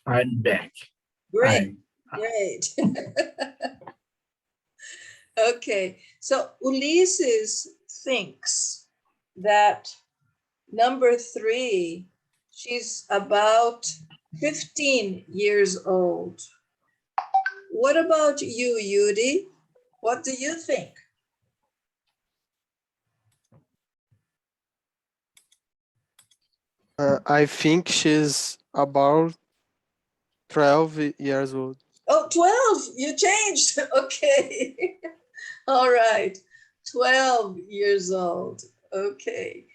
I'm back. Great, great. Okay, so Ulises thinks that number 3, she's about 15 years old. What about you, Yudi? What do you think? I think she's about 12 years old. Oh, 12, you changed. Okay. All right, 12 years old. Okay.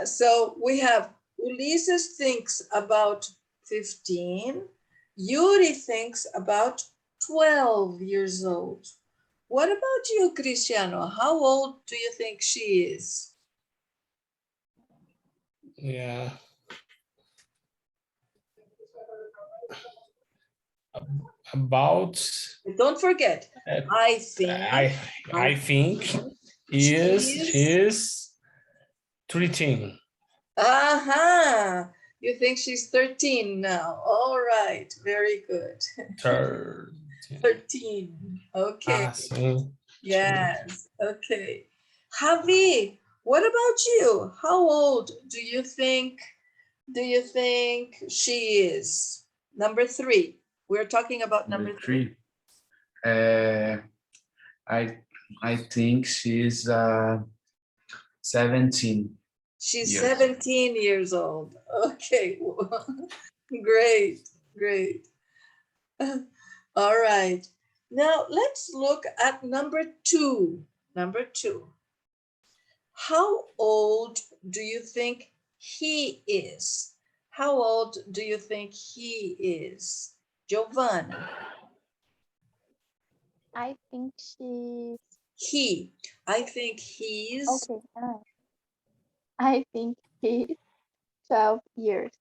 So we have Ulises thinks about 15. Yuri thinks about 12 years old. What about you, Cristiano? How old do you think she is? Yeah. About. Don't forget, I think. I think is 13. Aha! You think she's 13 now. All right, very good. 13. Okay. Sim. Yes. Okay. Javi, what about you? How old do you think she is? Number 3. We're talking about number 3. I think she's 17. She's Yes. 17 years old. Okay. Great. Great. All right. Now let's look at number 2. Number 2. How old do you think he is? How old do you think he is? Giovanna. I think she's. He. I think he's. Okay. I think he's 12 years.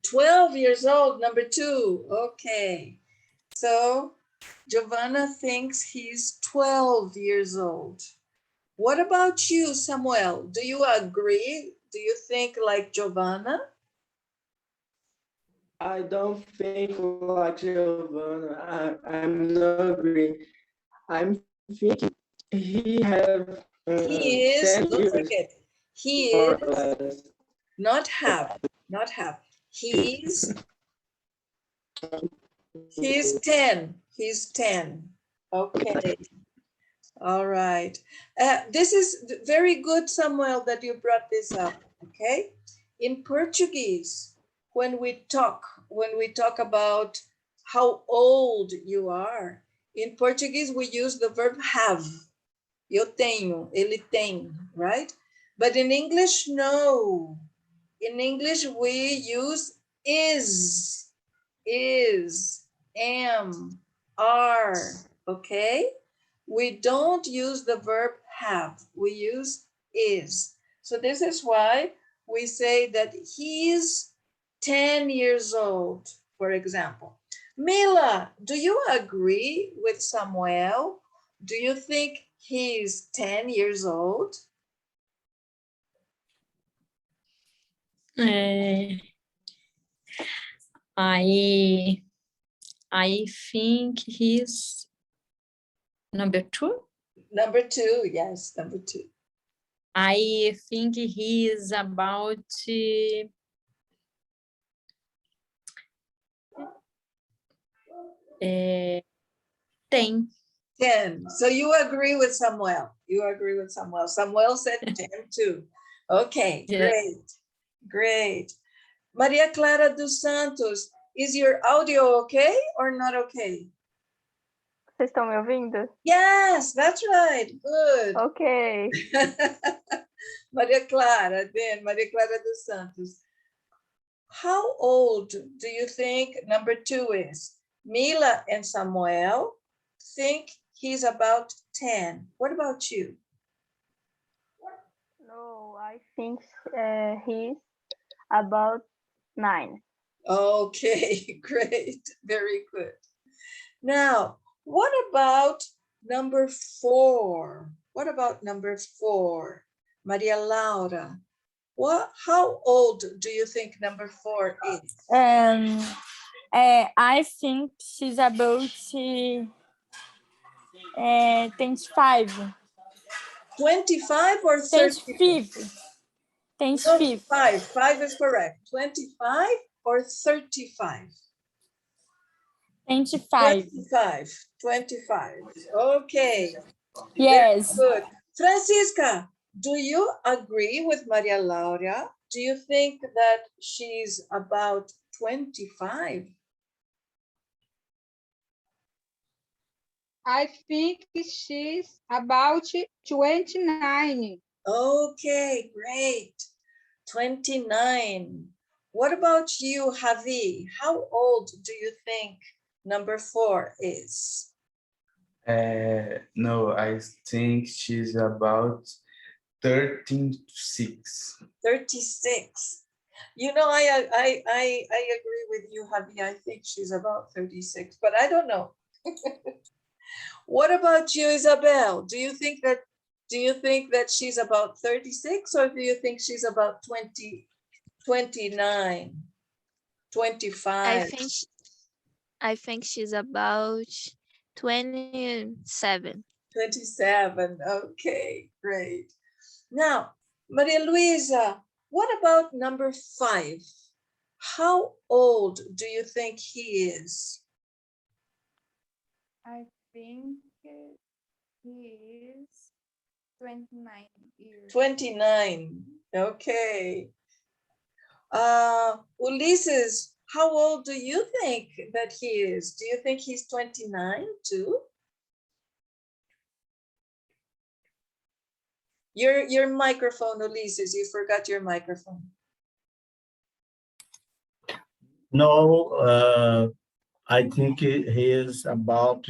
12 years old, number 2. Okay. So Giovanna thinks he's 12 years old. What about you, Samuel? Do you agree? Do you think like Giovanna? I don't think like Giovanna. I'm not agree. I'm thinking he have. He is. Don't forget. He is. Less. Not have. Not have. He's 10. He's 10. Okay. All right. This is very good, Samuel, that you brought this up. Okay. In Portuguese, when we talk about how old you are, in Portuguese we use the verb have. Eu tenho, ele tem, right? But in English, no. In English, we use is, am, are, okay? We don't use the verb have, we use is. So this is why we say that he's 10 years old, for example. Mila, do you agree with Samuel? Do you think he's 10 years old? I think he's number 2. Number 2, yes, number 2. I think he is about 10. 10. So you agree with Samuel. You agree with Samuel. Samuel said 10 too. Okay, Yes. great. Great. Maria Clara dos Santos, is your audio okay or not okay? Vocês estão me ouvindo? Yes, that's right. Good. Ok. Maria Clara, then Maria Clara dos Santos. How old do you think number 2 is? Mila and Samuel think he's about 10. What about you? No, I think he's about 9. Okay, great. Very good. Now, what about number 4? What about number 4? Maria Laura, how old do you think number 4 is? I think she's about 25. 25 or 30? 25. No, 25. 5. 5 is correct. 25 or 35? 25. 25. 25. Okay. Yes. Good. Francisca, do you agree with Maria Laura? Do you think that she's about 25? I think she's about 29. Okay, great. 29. What about you, Javi? How old do you think number 4 is? No, I think she's about 36. 36. You know, I agree with you, Javi. I think she's about 36, but I don't know. What about you, Isabel? Do you think that she's about 36 or do you think she's about 20, 29, 25? I think she's about 27. 27. Okay, great. Now, Maria Luisa, what about number 5? How old do you think he is? I think he is 29 years. 29. Okay. Ulises, how old do you think that he is? Do you think he's 29 too? Your microphone, Ulises, you forgot your microphone. No, I think he is about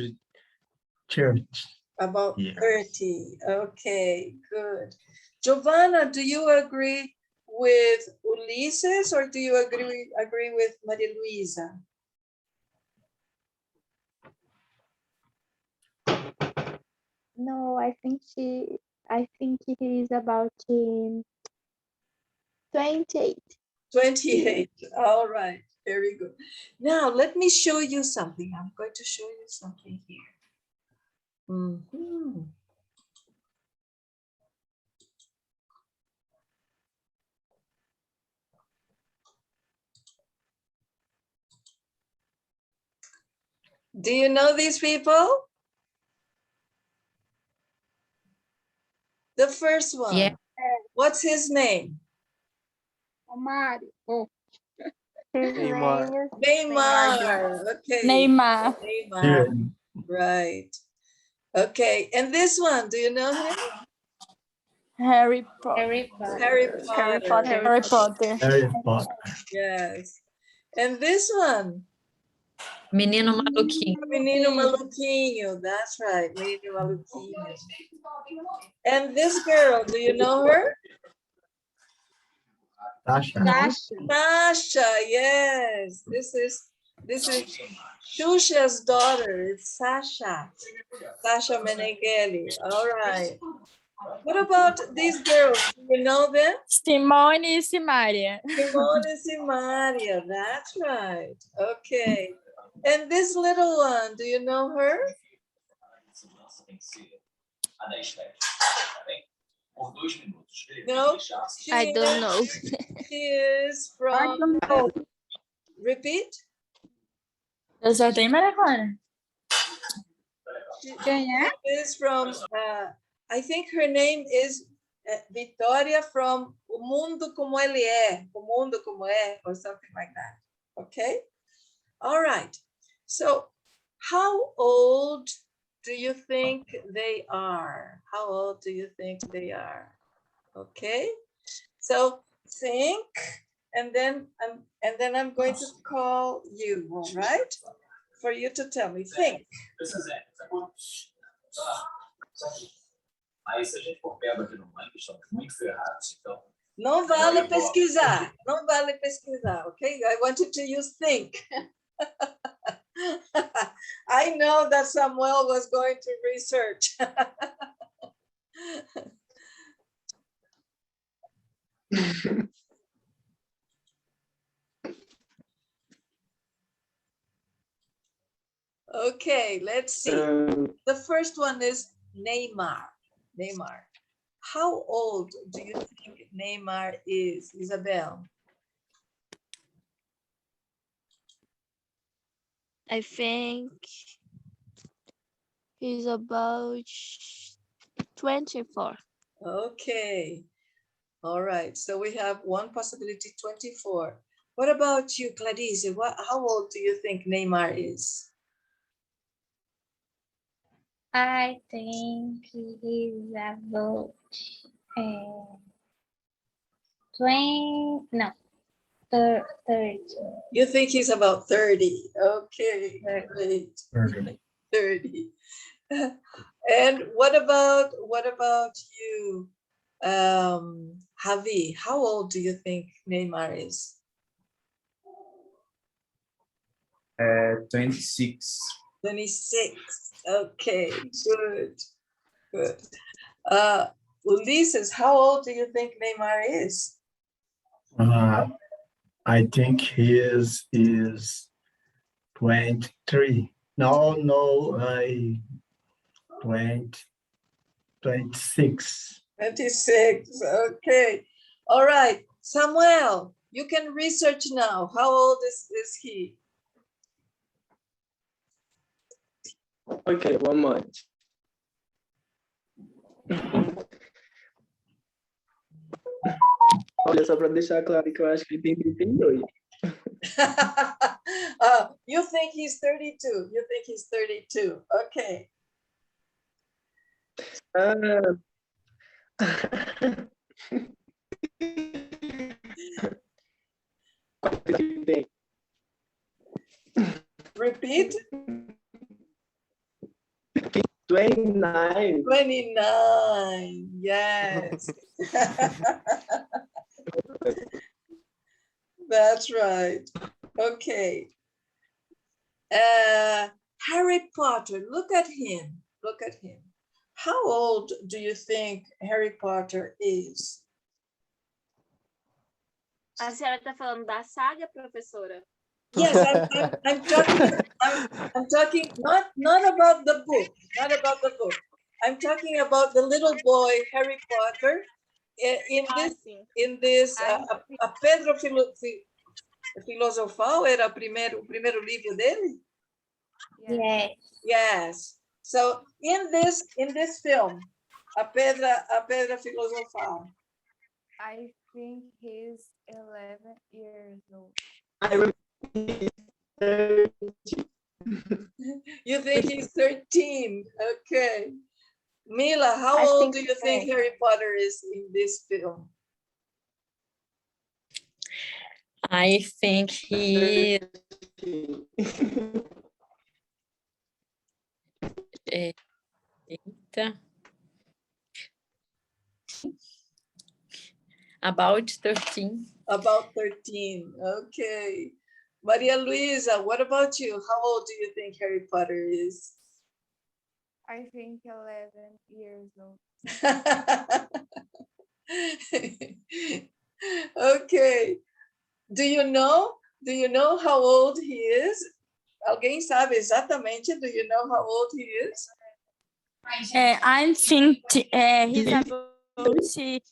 church. About Yeah. 30. Okay, good. Giovanna, do you agree with Ulises or do you agree with Maria Luisa? No, I think he is about 28. 28. All right, very good. Now, let me show you something. I'm going to show you something here. Mhm. Do you know these people? The first one. Yeah. What's his name? Omar. Oh, His Neymar. name is Neymar. Okay. Neymar. Neymar. Right. Okay. And this one, do you know him? Harry Potter. Harry Harry Potter. Potter. Harry Potter. Harry Potter. Yes. And this one? Menino maluquinho. Menino Maluquinho. That's right. Menino Maluquinho. And this girl, do you know her? Tasha. Tasha, yes. This is Shusha's daughter. It's Sasha. Sasha Meneghelli. All right. What about these girls? Do you know them? Simone e Simaria. Simone and Simaria. That's right. Okay. And this little one, do you know her? No, I don't know. She is from. Repeat. Eu só tenho Maria Clara. quem é? She is from. I think her name is Vitória from O Mundo Como Ele É. O Mundo Como É, or something like that. Okay. All right. So, how old do you think they are? How old do you think they are? Okay. So think, and then I'm going to call you. All right, for you to tell me. Think. Aí, se a gente for pego aqui no ranking, estamos muito ferrados. Então, não vale pesquisar. Não vale pesquisar, okay? I wanted to use think. I know that Samuel was going to research. Okay, let's see. The first one is Neymar. Neymar. How old do you think Neymar is, Isabel? I think he's about 24. Okay. All right. So we have one possibility, 24. What about you, Clarice? How old do you think Neymar is? I think he is about 20, no, 30. You think he's about 30? Okay, great. 30. And what about you, Javi? How old do you think Neymar is? 26. 26. Okay, good, good. Ulises, how old do you think Neymar is? I think he is 23. No, 26. 26. Okay. All right. Samuel, you can research now. How old is he? Okay, one month. Olha, só para deixar claro que eu acho que ele tem 32. You think he's 32. You think he's 32. Okay. Repeat. 29. 29. Yes. That's right. Okay. Harry Potter, look at him. Look at him. How old do you think Harry Potter is? A senhora está falando da saga, professora? Yes, I'm talking not about the book, not about the book. I'm talking about the little boy Harry Potter. In this, a Pedro Filosofal era o primeiro livro dele? Yes. Yes. So in this film, a Pedra Filosofal. I think he's 11 years old. You think he's 13? Okay. Mila, how old do you think Harry Potter is in this film? I think he about 13. About 13. Okay. Maria Luisa, what about you? How old do you think Harry Potter is? I think 11 years old. Okay. Do you know how old he is? Alguém sabe exatamente? Do you know how old he is? I think he's about 38.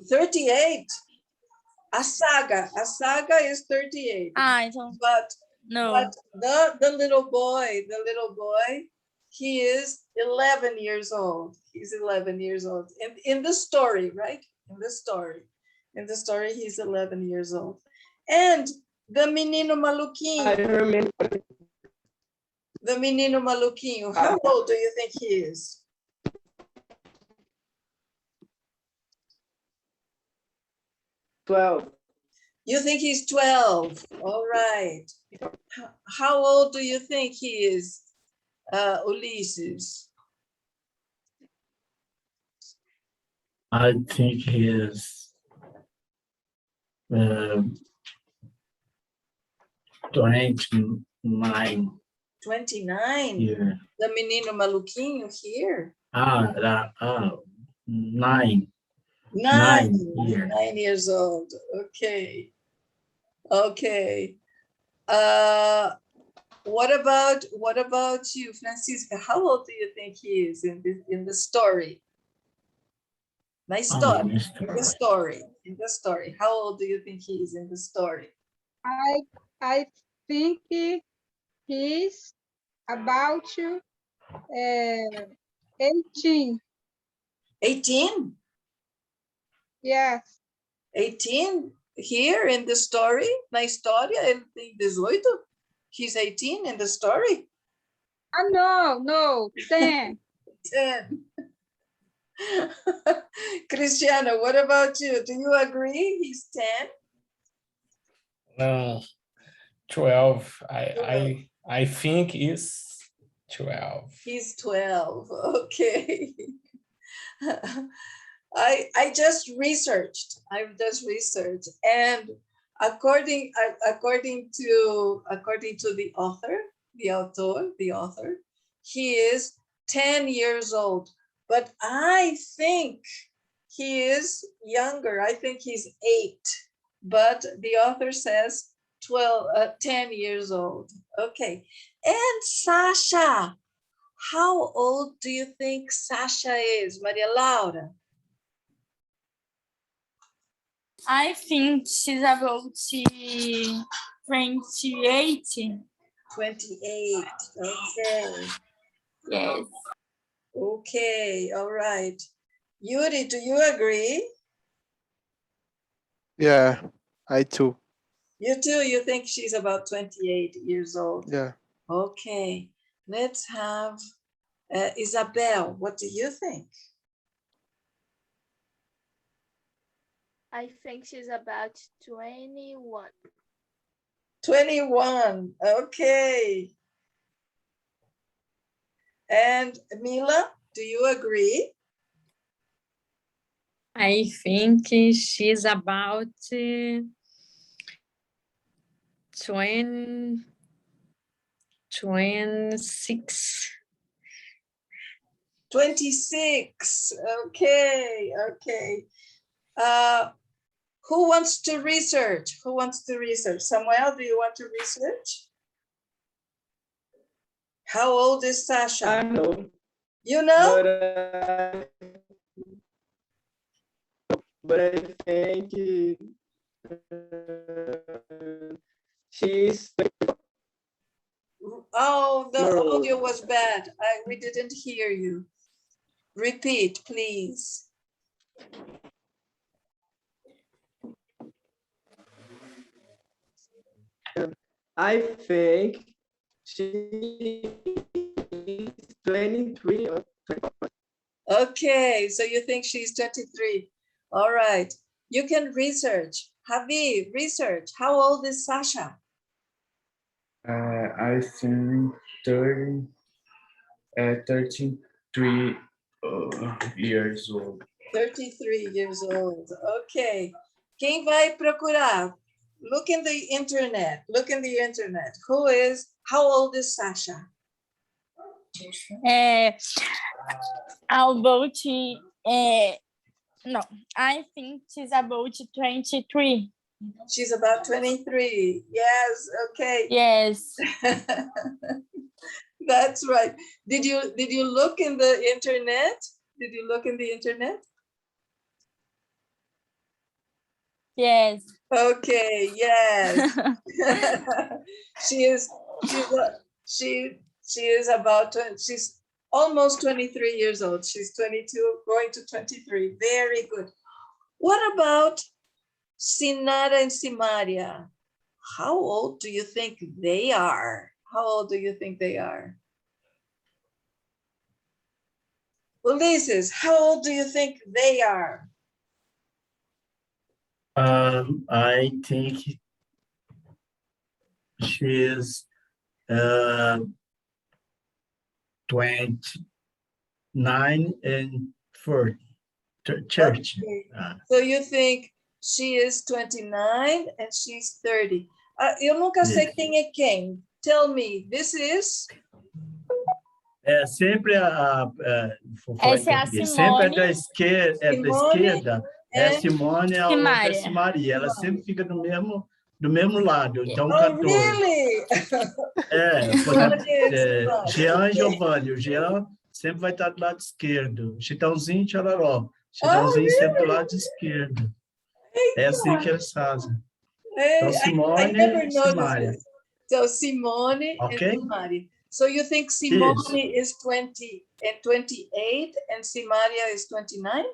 38. A saga is 38. Então, but no. But the little boy, he is 11 years old. He's 11 years old. In the story, right? In the story, he's 11 years old. And the menino maluquinho. The menino maluquinho. How old do you think he is? You think he's 12? All right. How old do you think he is, Ulises? I think he is 29. 29? Yeah. The menino maluquinho here? 9. 9 years old. Okay. Okay. What about you, Francisca? How old do you think he is in the story? Nice story. In the story. How old do you think he is in the story? I think he's about 18. 18? Yes. 18 here in the story? Na história ele tem 18? He's 18 in the story? No, 10. 10. Cristiano, what about you? Do you agree he's 10? No, 12. I think it's 12. He's 12. Okay. I just researched. And according to the author, he is 10 years old. But I think he is younger. I think he's 8. But the author says 10 years old. Okay. And Sasha, how old do you think Sasha is, Maria Laura? I think she's about 28. 28. Okay. Yes. Okay. All right. Yuri, do you agree? Yeah, I too. You too. You think she's about 28 years old? Yeah. Okay. Let's have Isabel. What do you think? I think she's about 21. 21. Okay. And Mila, do you agree? I think she's about 26. 26. Okay. Who wants to research? Samuel, do you want to research? How old is Sasha? I know. You know? But I think she's. Oh, the audio was bad. We didn't hear you. Repeat, please. I think she is 23 or 24. Okay, so you think she's 23. All right. You can research. Javi, research. How old is Sasha? I think 33 years old. 33 years old. Okay. Quem vai procurar? Look in the internet. How old is Sasha? No, I think she's about 23. She's about 23. Yes, okay. Yes. That's right. Did you look in the internet? Yes. Okay, yes. she's almost 23 years old. She's 22, going to 23. Very good. What about Sinara and Simaria? How old do you think they are? Ulises, how old do you think they are? I think she is 29 and 40. Church. Okay. So you think she is 29 and she's 30. Eu nunca sei quem é quem. Tell me, this is? É sempre Essa é a sempre Simone. da esquerda, é a Simone, a outra é a Simaria. Ela sempre fica no mesmo do mesmo lado, então Oh, 14. really? Por exemplo, Simaria and Jean e Simaria. Giovanni. O Jean sempre vai estar do lado esquerdo. Chitãozinho e Chororó. Oh, Chitãozinho sempre do really? lado esquerdo. É assim que eles fazem. Hey, Então, I Simone never e noticed Simária. this. So Simone and Ok? Simari. So you think Simone is 20 and 28 and Simaria is 29?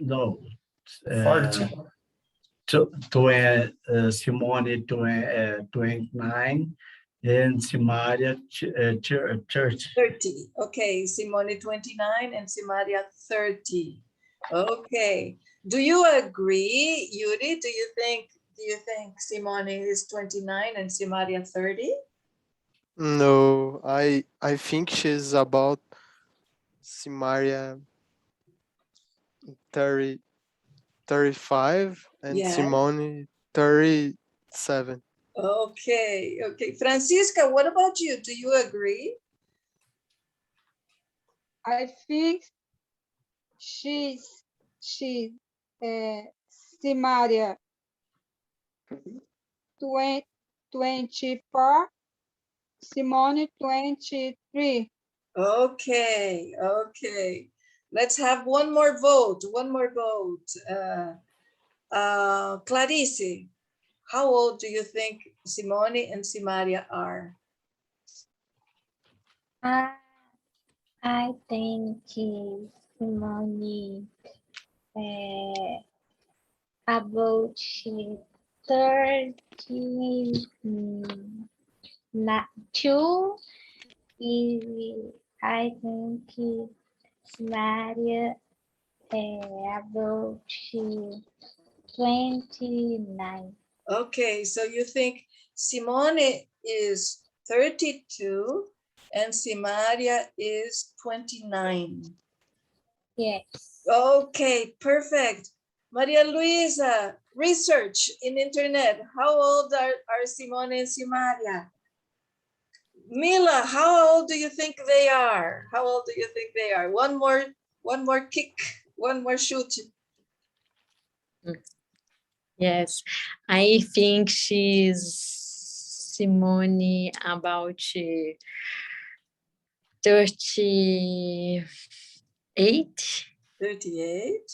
No. 40. Simone 29 and Simária church. 30. Okay, Simone 29 and Simaria 30. Okay. Do you agree, Yuri? Do you think Simone is 29 and Simaria 30? No, I think she's about Simaria 30, 35 and Yes. Simone 37. Okay, okay. Francisca, what about you? Do you agree? I think Simaria 24, Simone 23. Okay, okay. Let's have one more vote, one more vote. Clarice, how old do you think Simone and Simaria are? I think Simone about 32. I think Maria about 29. Okay, so you think Simone is 32 and Simaria is 29. Yes. Okay, perfect. Maria Luisa, research in internet. How old are Simone and Simaria? Mila, how old do you think they are? How old do you think they are? One more kick, one more shoot. Yes, I think she's Simone about 38. 38.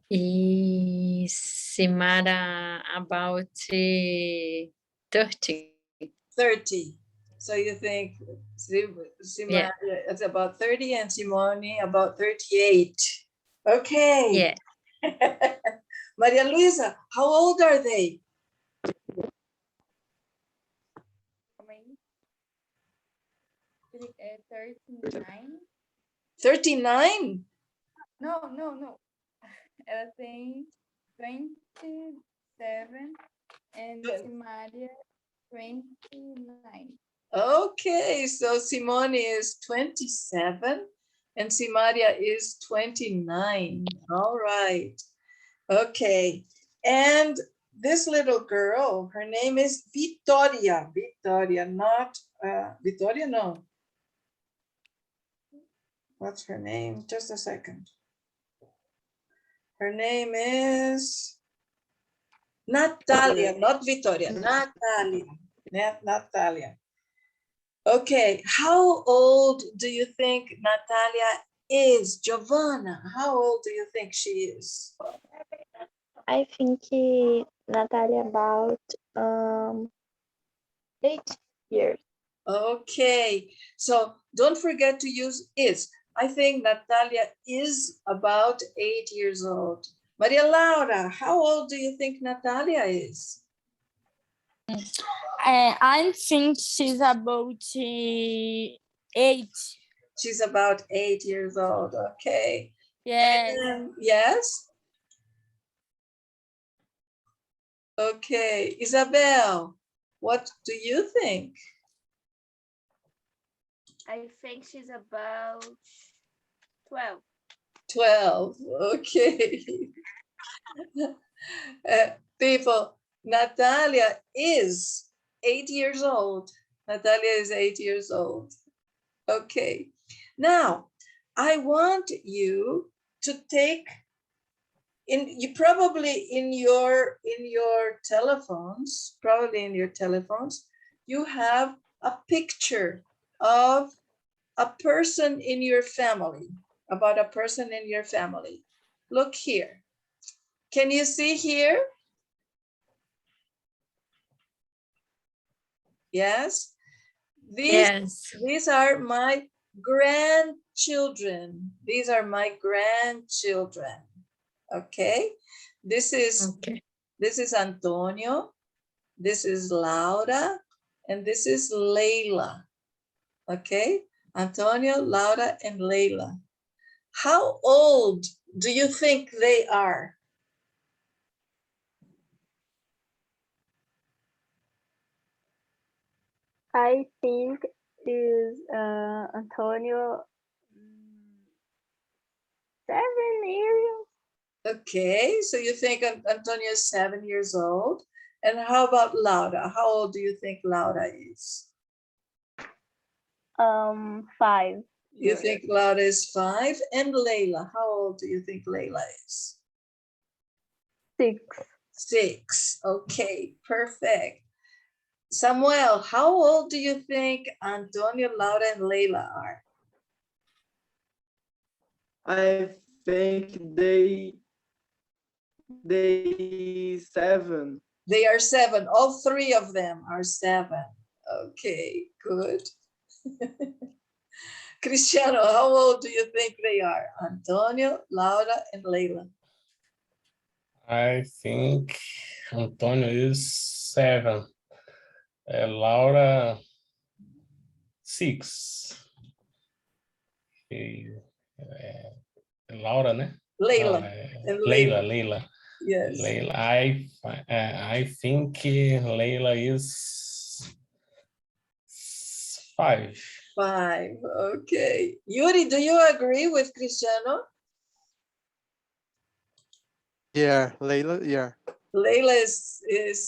E Simara about 30. 30. So you think Simaria is about 30 and Simone about 38. Okay. Yeah. Maria Luisa, how old are they? 39. 39? No. Ela tem 27 and Simaria 29. Okay, so Simone is 27 and Simaria is 29. All right. Okay. And this little girl, her name is Victoria. Victoria, not Victoria, no. What's her name? Just a second. Her name is Natalia, not Victoria, Natalia. Natalia. Okay, how old do you think Natalia is? Giovanna, how old do you think she is? I think Natalia about 8 years. Okay, so don't forget to use is. I think Natalia is about 8 years old. Maria Laura, how old do you think Natalia is? I think she's about 8. She's about 8 years old. Okay. Yes. Yes? Okay. Isabel, what do you think? I think she's about 12. 12. Okay. People, Natalia is 8 years old. Natalia is 8 years old. Okay. Now, I want you to take You probably in your telephones, you have a picture of a person in your family, about a person in your family. Look here. Can you see here? Yes. These are my grandchildren. These are my grandchildren. Okay. This is Antonio. This is Laura. And this is Leila. Okay. Antonio, Laura, and Leila. How old do you think they are? I think is Antonio 7 years. Okay, so you think Antonio is 7 years old. And how about Laura? How old do you think Laura is? 5. You think Laura is 5? And Leila, how old do you think Leila is? 6. 6. Okay, perfect. Samuel, how old do you think Antonio, Laura, and Leila are? I think they 7. They are 7. All 3 of them are 7. Okay, good. Cristiano, how old do you think they are? Antonio, Laura, and Leila. I think Antonio is 7. Laura 6. Laura, né? Leila. Leila. Yes. Leila. I think Leila is 5. 5. Okay. Yuri, do you agree with Cristiano? Yeah, Leila, yeah. Leila is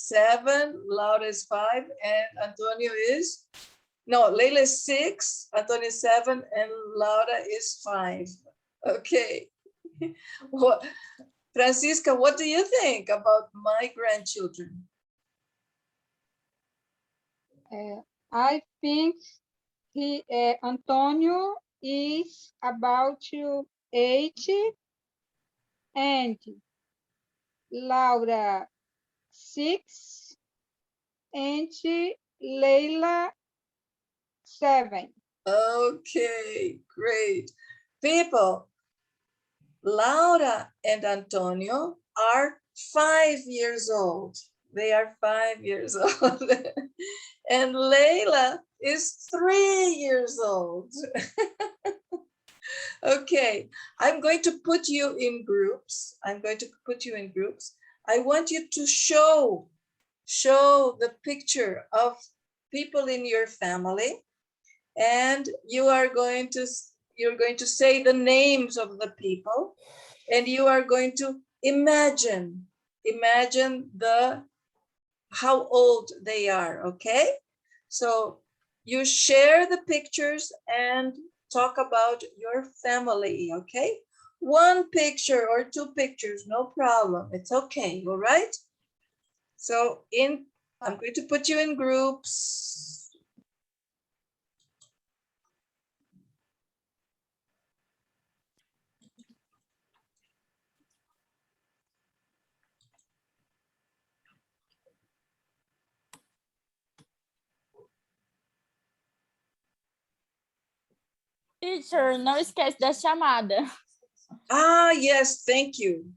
7, Laura is 5, and Antonio is? No, Leila is 6, Antonio is 7, and Laura is 5. Okay. What, Francisca, what do you think about my grandchildren? I think Antonio is about 8 and Laura 6 and Leila 7. Okay, great. People, Laura and Antonio are 5 years old. They are 5 years old. And Leila is 3 years old. Okay, I'm going to put you in groups. I want you to show the picture of people in your family, and you're going to say the names of the people, and you are going to imagine how old they are. Okay, so you share the pictures and talk about your family. Okay, 1 picture or 2 pictures, no problem, it's okay. All right, so I'm going to put you in groups. Teacher, não esquece da chamada. Ah, yes, thank you.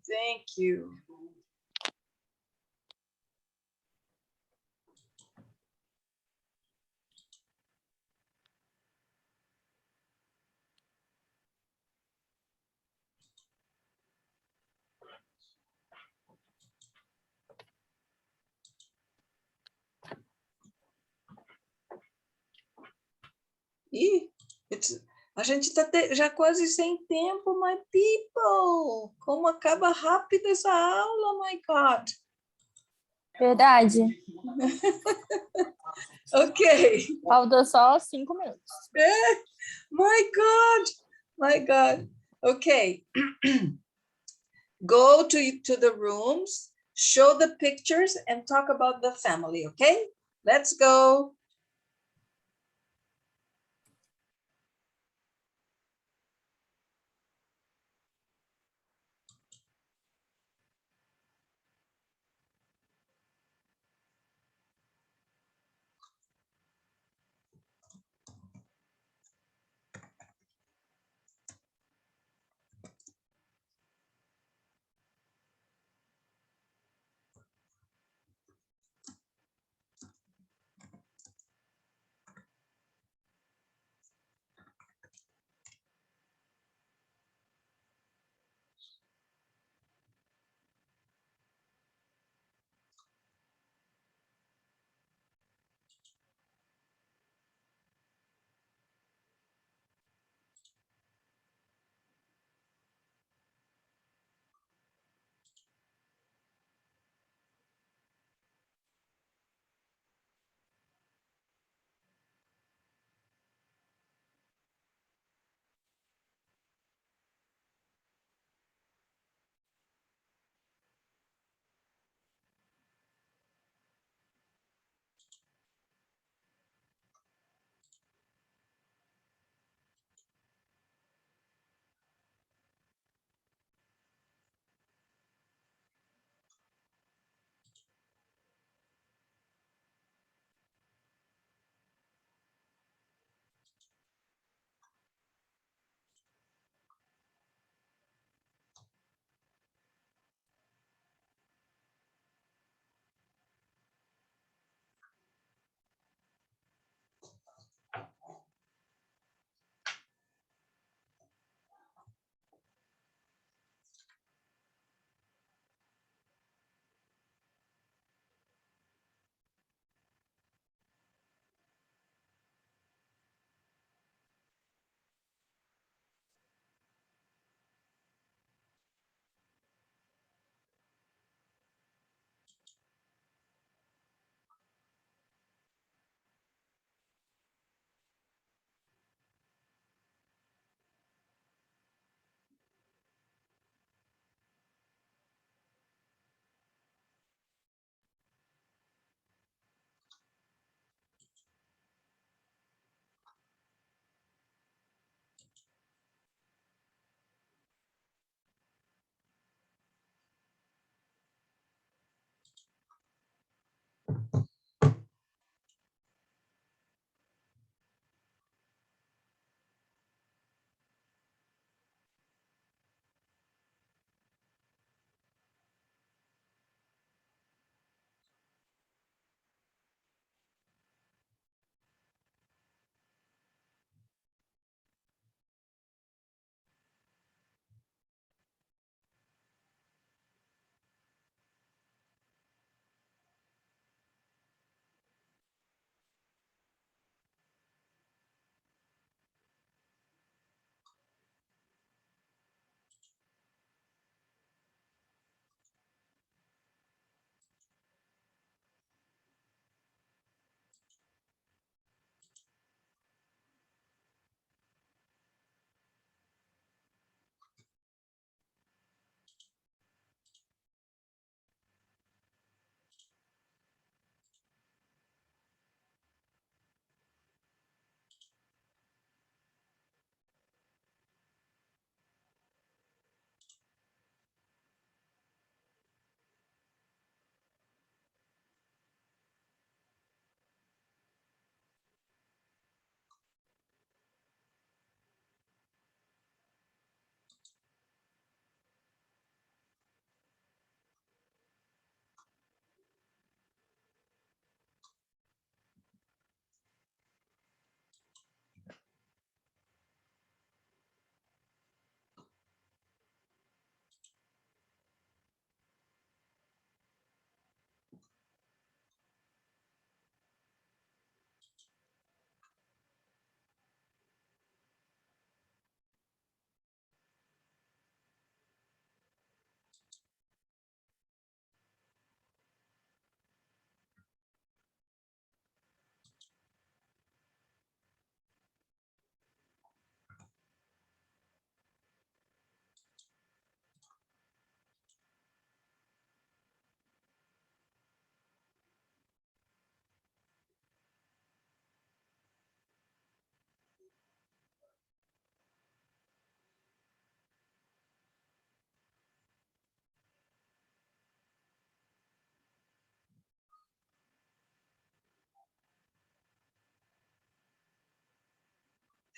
Ih, a gente está já quase sem tempo, my people. Como acaba rápido essa aula, my God. Verdade. Ok. Falta só 5 minutos. My God. Ok. go to the rooms, show the pictures and talk about the family, okay? Let's go.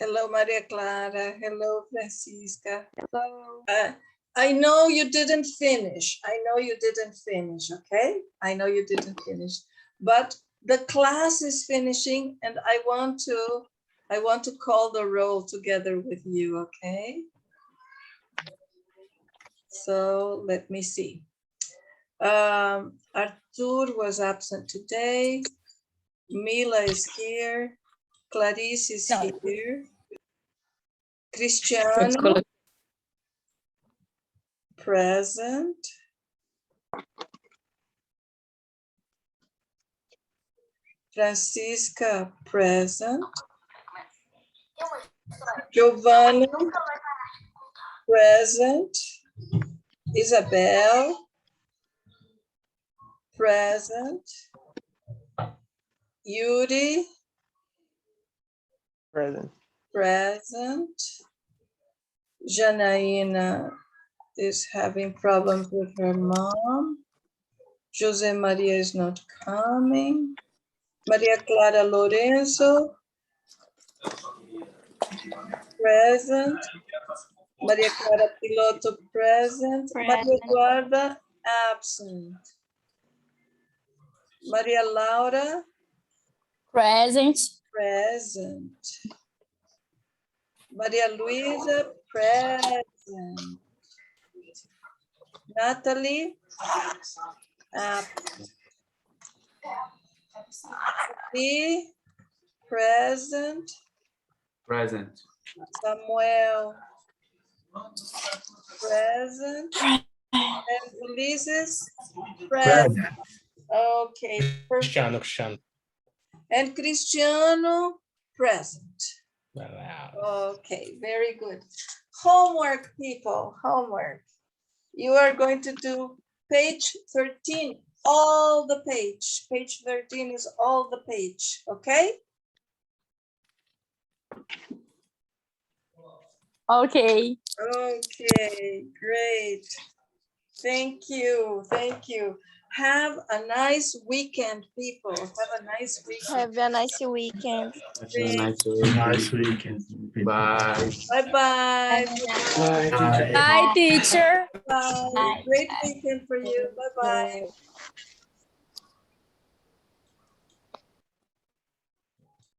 Hello, Maria Clara. Hello, Francisca. Hello. I know you didn't finish. I know you didn't finish, okay? I know you didn't finish, but the class is finishing and I want to call the roll together with you, okay? So let me see. Artur was absent today. Mila is here. Clarice is here. Cristiano, present. Francisca, present. Giovanna, present. Isabel, present. Yuri, Present. present. Janaína is having problems with her mom. Jose Maria is not coming. Maria Clara Lorenzo, present. Maria Clara Piloto, present. Maria Eduarda, absent. Maria Laura, Present. present. Maria Luisa, present. Natalie, absent. Sophie, present. Present. Samuel, present. And Ulises, present. Okay, perfect. Cristiano. And Cristiano, present. Wow. Okay, very good. Homework, people, homework. You are going to do page 13, all the page. Page 13 is all the page, okay? Okay. Okay, great. Thank you, thank you. Have a nice weekend, people. Have a nice weekend. Have a nice weekend. Nice weekend. Bye. Bye-bye. Bye. Bye, teacher. Bye. Great weekend for you. Bye-bye.